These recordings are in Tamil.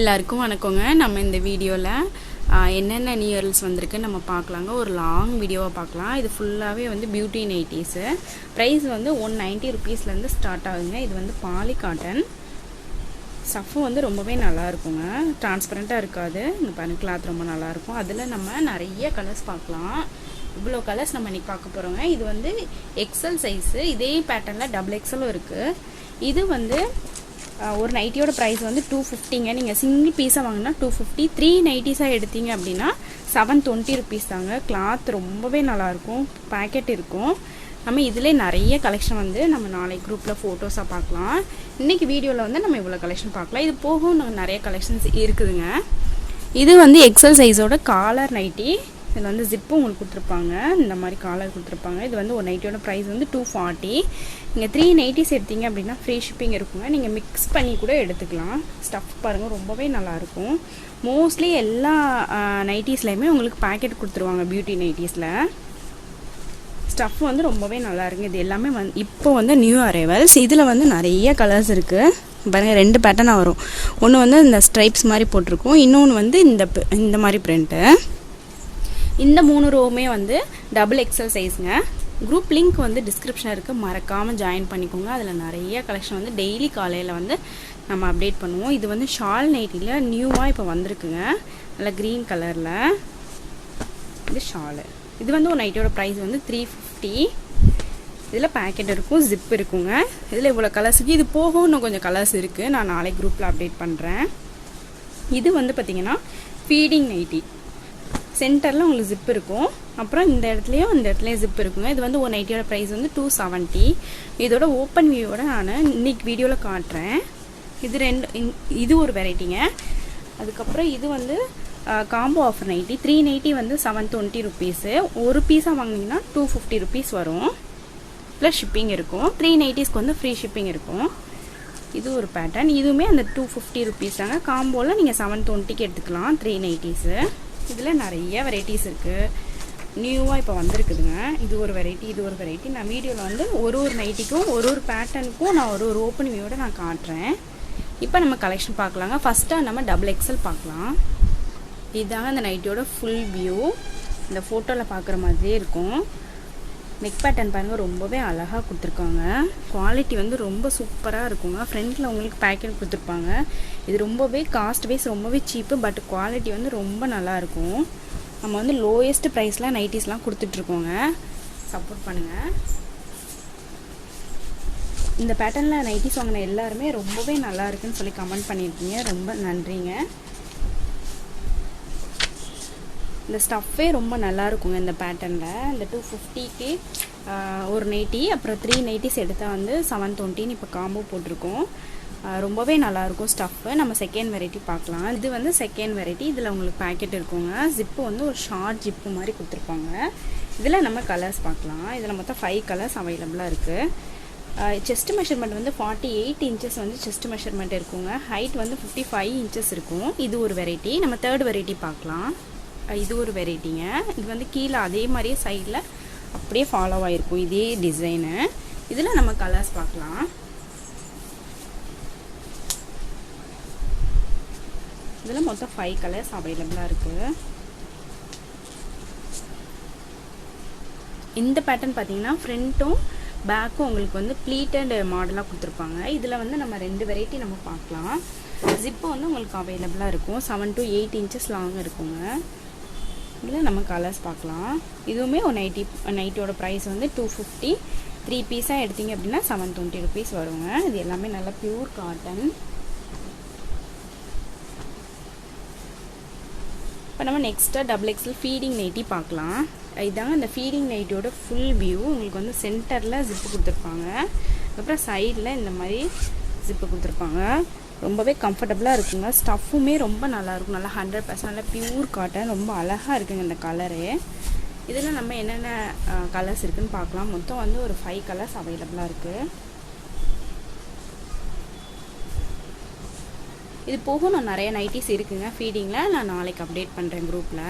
எல்லாருக்கும் வணக்கங்க. நம்ம இந்த வீடியோவில் என்னென்ன நியூ இயர்ஸ் வந்திருக்கு நம்ம பார்க்கலாங்க. ஒரு லாங் வீடியோவாக பார்க்கலாம். இது ஃபுல்லாகவே வந்து பியூட்டி நைட்டிஸு. ப்ரைஸ் வந்து 190 ருபீஸ்லேருந்து ஸ்டார்ட் ஆகுங்க. இது வந்து பாலி காட்டன். ஸ்டஃப்பு வந்து ரொம்பவே நல்லா இருக்குங்க. டிரான்ஸ்பரண்ட்டாக இருக்காது. இங்கே பாருங்க, கிளாத் ரொம்ப நல்லாயிருக்கும். அதில் நம்ம நிறைய கலர்ஸ் பார்க்கலாம். இவ்வளோ கலர்ஸ் நம்ம இன்றைக்கி பார்க்க போகிறோங்க. இது வந்து எக்ஸல் சைஸு. இதே பேட்டர்னில் டபுள் எக்ஸலும் இருக்குது. இது வந்து ஒரு நைட்டியோட ப்ரைஸ் வந்து 250ங்க. நீங்கள் சிங்கிள் பீஸாக வாங்கினா 250, 3 நைட்டிஸாக எடுத்தீங்க அப்படின்னா 720 ருபீஸ் தாங்க. கிளாத் ரொம்பவே நல்லாயிருக்கும். பேக்கெட் இருக்கும். நம்ம இதிலே நிறைய கலெக்ஷன் வந்து நம்ம நாளைக்கு குரூப்பில் ஃபோட்டோஸாக பார்க்கலாம். இன்றைக்கி வீடியோவில் வந்து நம்ம இவ்வளோ கலெக்ஷன் பார்க்கலாம். இது போகும் நமக்கு நிறைய கலெக்ஷன்ஸ் இருக்குதுங்க. இது வந்து எக்ஸல் சைஸோட காலர் நைட்டி. இதில் வந்து ஜிப்பு உங்களுக்கு கொடுத்துருப்பாங்க. இந்த மாதிரி காலர் கொடுத்துருப்பாங்க. இது வந்து ஒரு நைட்டியோட ப்ரைஸ் வந்து 240. நீங்கள் 3 நைட்டிஸ் எடுத்தீங்க அப்படின்னா ஃப்ரீ ஷிப்பிங் இருக்குங்க. நீங்கள் மிக்ஸ் பண்ணி கூட எடுத்துக்கலாம். ஸ்டஃப் பாருங்கள், ரொம்பவே நல்லாயிருக்கும். மோஸ்ட்லி எல்லா நைட்டிஸ்லையுமே உங்களுக்கு பேக்கெட் கொடுத்துருவாங்க. பியூட்டி நைட்டிஸில் ஸ்டஃப் வந்து ரொம்பவே நல்லா இருக்குங்க. இது எல்லாமே வந்து இப்போ வந்து நியூ அரைவல்ஸ். இதில் வந்து நிறைய கலர்ஸ் இருக்குது. பாருங்கள், 2 பேட்டர்னாக வரும். ஒன்று வந்து இந்த ஸ்ட்ரைப்ஸ் மாதிரி போட்டிருக்கும். இன்னொன்று வந்து இந்த மாதிரி பிரிண்ட்டு. இந்த 3 ரோவுமே வந்து டபுள் எக்ஸல் சைஸுங்க. குரூப் லிங்க் வந்து டிஸ்கிரிப்ஷனில் இருக்குது. மறக்காமல் ஜாயின் பண்ணிக்கோங்க. அதில் நிறைய கலெக்ஷன் வந்து டெய்லி காலையில் வந்து நம்ம அப்டேட் பண்ணுவோம். இது வந்து ஷால் நைட்டியில் நியூவாக இப்போ வந்திருக்குங்க. நல்லா க்ரீன் கலரில் இது ஷாலு. இது வந்து ஒரு நைட்டோட ப்ரைஸ் வந்து 350. இதில் பேக்கெட் இருக்கும், ஜிப் இருக்குங்க. இதில் இவ்வளோ கலர்ஸுக்கு. இது போகும் இன்னும் கொஞ்சம் கலர்ஸ் இருக்குது. நான் நாளைக்கு குரூப்பில் அப்டேட் பண்ணுறேன். இது வந்து பார்த்திங்கன்னா ஃபீடிங் நைட்டி. சென்டரில் உங்களுக்கு ஜிப் இருக்கும். அப்புறம் இந்த இடத்துலையும் ஜிப் இருக்குங்க. இது வந்து ஒரு நைட்டியோட ப்ரைஸ் வந்து 270. இதோட ஓப்பன் வியூவோட நான் இன்னைக்கு வீடியோவில் காட்டுறேன். இது ஒரு வெரைட்டிங்க. அதுக்கப்புறம் இது வந்து காம்போ ஆஃபர் நைட்டி. 3 நைட்டி வந்து 720 ருபீஸு. ஒரு பீஸாக வாங்கினீங்கன்னா 250 ருபீஸ் வரும். ப்ளஸ் ஷிப்பிங் இருக்கும். 3 நைட்டிஸ்க்கு வந்து ஃப்ரீ ஷிப்பிங் இருக்கும். இது ஒரு பேட்டர்ன். இதுவுமே அந்த 250 ருபீஸ் தாங்க. காம்போவில் நீங்கள் 720க்கு எடுத்துக்கலாம் 3 நைட்டிஸு. இதில் நிறைய வெரைட்டிஸ் இருக்குது. நியூவாக இப்போ வந்திருக்குதுங்க. இது ஒரு வெரைட்டி, இது ஒரு வெரைட்டி. நான் வீடியோவில் வந்து ஒரு நைட்டிக்கும் ஒரு பேட்டர்னுக்கும் நான் ஒரு ஓப்பன் வியூவோட நான் காட்டுறேன். இப்போ நம்ம கலெக்ஷன் பார்க்கலாங்க. ஃபஸ்ட்டாக நம்ம டபுள் எக்ஸல் பார்க்கலாம். இதுதாங்க இந்த நைட்டியோட ஃபுல் வியூ. இந்த ஃபோட்டோவில் பார்க்குற மாதிரியே இருக்கும். நெக் பேட்டர்ன் பாருங்கள், ரொம்பவே அழகாக கொடுத்துருக்காங்க. குவாலிட்டி வந்து ரொம்ப சூப்பராக இருக்குங்க. ஃப்ரண்ட்டில் உங்களுக்கு பேக்கெட் கொடுத்துருப்பாங்க. இது ரொம்பவே காஸ்ட் வைஸ் ரொம்பவே சீப்பு. பட் குவாலிட்டி வந்து ரொம்ப நல்லாயிருக்கும். நம்ம வந்து லோயஸ்ட் ப்ரைஸில் நைட்டிஸ்லாம் கொடுத்துட்ருக்கோங்க. சப்போர்ட் பண்ணுங்கள். இந்த பேட்டர்னில் நைட்டிஸ் வாங்கின எல்லாருமே ரொம்பவே நல்லா இருக்குன்னு சொல்லி கமெண்ட் பண்ணியிருக்கீங்க. ரொம்ப நன்றிங்க. இந்த ஸ்டஃப்பே ரொம்ப நல்லா இருக்குங்க இந்த பேட்டர்னில். இந்த 250க்கு ஒரு நைட்டி, அப்புறம் 3 நைட்டிஸ் எடுத்தால் வந்து 720 இப்போ காம்போ போட்டிருக்கோம். ரொம்பவே நல்லாயிருக்கும் ஸ்டஃப்பு. நம்ம செகண்ட் வெரைட்டி பார்க்கலாம். இது வந்து செகண்ட் வெரைட்டி. இதில் உங்களுக்கு பேக்கெட் இருக்குங்க. ஜிப்பு வந்து ஒரு ஷார்ட் ஜிப்பு மாதிரி கொடுத்துருப்பாங்க. இதில் நம்ம கலர்ஸ் பார்க்கலாம். இதில் மொத்தம் 5 கலர்ஸ் அவைலபிளாக இருக்குது. செஸ்ட் மெஷர்மெண்ட் வந்து 48 இன்ச்சஸ் வந்து செஸ்ட் மெஷர்மெண்ட் இருக்குங்க. ஹைட் வந்து 55 இன்ச்சஸ் இருக்கும். இது ஒரு வெரைட்டி. நம்ம தேர்ட் வெரைட்டி பார்க்கலாம். இது ஒரு வெரைட்டிங்க. இது வந்து கீழே அதே மாதிரியே சைடில் அப்படியே ஃபாலோ ஆகிருக்கும் இதே டிசைனு. இதில் நம்ம கலர்ஸ் பார்க்கலாம். இதில் மொத்தம் 5 கலர்ஸ் அவைலபிளாக இருக்குது. இந்த பேட்டர்ன் பார்த்தீங்கன்னா ஃப்ரண்ட்டும் பேக்கும் உங்களுக்கு வந்து ப்ளீட்டட் மாடலாக கொடுத்துருப்பாங்க. இதில் வந்து நம்ம 2 வெரைட்டி நம்ம பார்க்கலாம். ஜிப்பு வந்து உங்களுக்கு அவைலபிளாக இருக்கும். 7 to 8 இன்ச்சஸ் லாங் இருக்குங்க. இதில் நம்ம கலர்ஸ் பார்க்கலாம். இதுவுமே ஒரு நைட்டியோட ப்ரைஸ் வந்து 250. 3 பீஸாக எடுத்தீங்க அப்படின்னா 720 ருபீஸ் வருங்க. இது எல்லாமே நல்லா பியூர் காட்டன். இப்போ நம்ம நெக்ஸ்ட்டாக டபுள் எக்ஸல் ஃபீடிங் நைட்டி பார்க்கலாம். இதுதாங்க இந்த ஃபீடிங் நைட்டியோட ஃபுல் வியூ. உங்களுக்கு வந்து சென்டரில் ஜிப்பு கொடுத்துருப்பாங்க. அதுக்கப்புறம் சைடில் இந்த மாதிரி ஜிப்பு கொடுத்துருப்பாங்க. ரொம்பவே கம்ஃபர்டபுளாக இருக்குங்க. ஸ்டஃப்புமே ரொம்ப நல்லாயிருக்கும். நல்லா 100% நல்லா பியூர் காட்டன். ரொம்ப அழகாக இருக்குங்க இந்த கலரு. இதில் நம்ம என்னென்ன கலர்ஸ் இருக்குதுன்னு பார்க்கலாம். மொத்தம் வந்து ஒரு 5 கலர்ஸ் அவைலபிளாக இருக்குது. இது போக நான் நிறைய நைட்டிஸ் இருக்குங்க ஃபீடிங்கில். நான் நாளைக்கு அப்டேட் பண்ணுறேன் குரூப்பில்.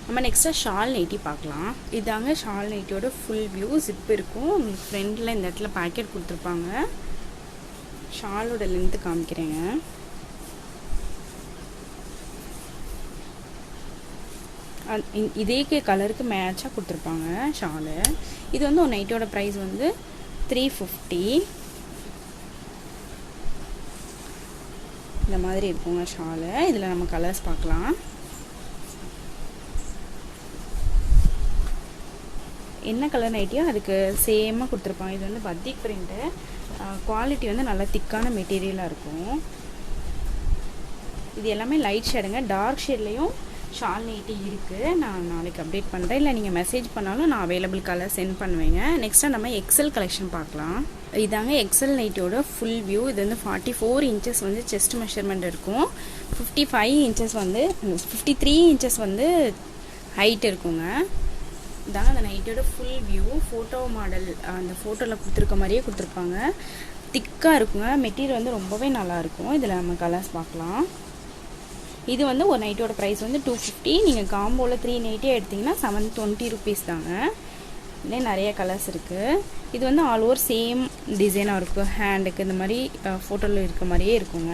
நம்ம நெக்ஸ்ட்டாக ஷால் நைட்டி பார்க்கலாம். இதாங்க ஷால் நைட்டியோட ஃபுல் வியூ. ஜிப் இருக்கும். உங்களுக்கு ஃப்ரண்டில் இந்த இடத்துல பேக்கெட் கொடுத்துருப்பாங்க. ஷாலோட லென்த்து காமிக்கிறேங்க. இதே கலருக்கு மேட்சாக கொடுத்துருப்பாங்க ஷாலு. இது வந்து ஒரு நைட்டியோட ப்ரைஸ் வந்து 350. இந்த மாதிரி இருக்குங்க ஷாலு. இதில் நம்ம கலர்ஸ் பார்க்கலாம். என்ன கலர் நைட்டியோ அதுக்கு சேமாக கொடுத்துருப்பாங்க. இது வந்து பத்திக் பிரிண்ட்டு. குவாலிட்டி வந்து நல்லா திக்கான மெட்டீரியலாக இருக்கும். இது எல்லாமே லைட் ஷேடுங்க. டார்க் ஷேட்லேயும் ஷால் நைட்டி இருக்குது. நான் நாளைக்கு அப்டேட் பண்ணுறேன். இல்லை நீங்கள் மெசேஜ் பண்ணாலும் நான் அவைலபிள் கலர் சென்ட் பண்ணுவேங்க. நெக்ஸ்ட்டாக நம்ம எக்ஸல் கலெக்ஷன் பார்க்கலாம். இதாங்க எக்ஸல் நைட்டியோட ஃபுல் வியூ. இது வந்து 44 இன்ச்சஸ் வந்து செஸ்ட் மெஷர்மெண்ட் இருக்கும். 55 இன்ச்சஸ் வந்து 53 இன்ச்சஸ் வந்து ஹைட் இருக்குங்க. இதாங்க அந்த நைட்டியோட ஃபுல் வியூ. ஃபோட்டோ மாடல் அந்த ஃபோட்டோவில் கொடுத்துருக்க மாதிரியே கொடுத்துருப்பாங்க. திக்காக இருக்குங்க. மெட்டீரியல் வந்து ரொம்பவே நல்லாயிருக்கும். இதில் நம்ம கலர்ஸ் பார்க்கலாம். இது வந்து ஒரு நைட்டோட ப்ரைஸ் வந்து 250. நீங்கள் காம்போவில் 3 நைட்டியாக எடுத்திங்கன்னா 720 ருபீஸ் தாங்க. இதே நிறைய கலர்ஸ் இருக்குது. இது வந்து ஆல் ஓவர் சேம் டிசைனாக இருக்கும். ஹேண்டுக்கு இந்த மாதிரி ஃபோட்டோவில் இருக்க மாதிரியே இருக்குங்க.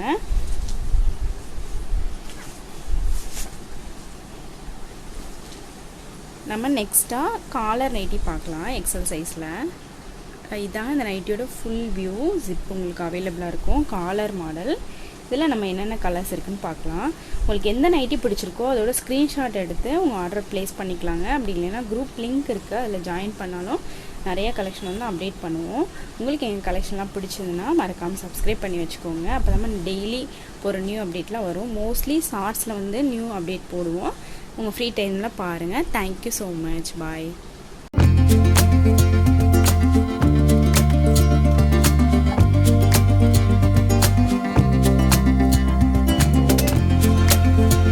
நம்ம நெக்ஸ்ட்டாக காலர் நைட்டி பார்க்கலாம் எக்ஸல் சைஸில். இதாங்க இந்த நைட்டியோட ஃபுல் வியூ. ஜிப் உங்களுக்கு அவைலபிளாக இருக்கும். Collar model. இதில் நம்ம என்னென்ன கலர்ஸ் இருக்குதுன்னு பார்க்கலாம். உங்களுக்கு எந்த நைட்டி பிடிச்சிருக்கோ அதோட ஸ்க்ரீன்ஷாட் எடுத்து உங்கள் ஆர்டர் ப்ளேஸ் பண்ணிக்கலாங்க. அப்படி இல்லைன்னா குரூப் லிங்க் இருக்குது, அதில் ஜாயின் பண்ணாலும் நிறைய கலெக்ஷன் வந்து அப்டேட் பண்ணுவோம். உங்களுக்கு எங்கள் கலெக்ஷன்லாம் பிடிச்சதுன்னா மறக்காமல் சப்ஸ்கிரைப் பண்ணி வச்சுக்கோங்க. அப்போ தான் டெய்லி ஒரு நியூ அப்டேட்லாம் வரும். மோஸ்ட்லி ஷார்ட்ஸில் வந்து நியூ அப்டேட் போடுவோம். உங்கள் ஃப்ரீ டைமில் பாருங்கள். Thank you so much. பாய்.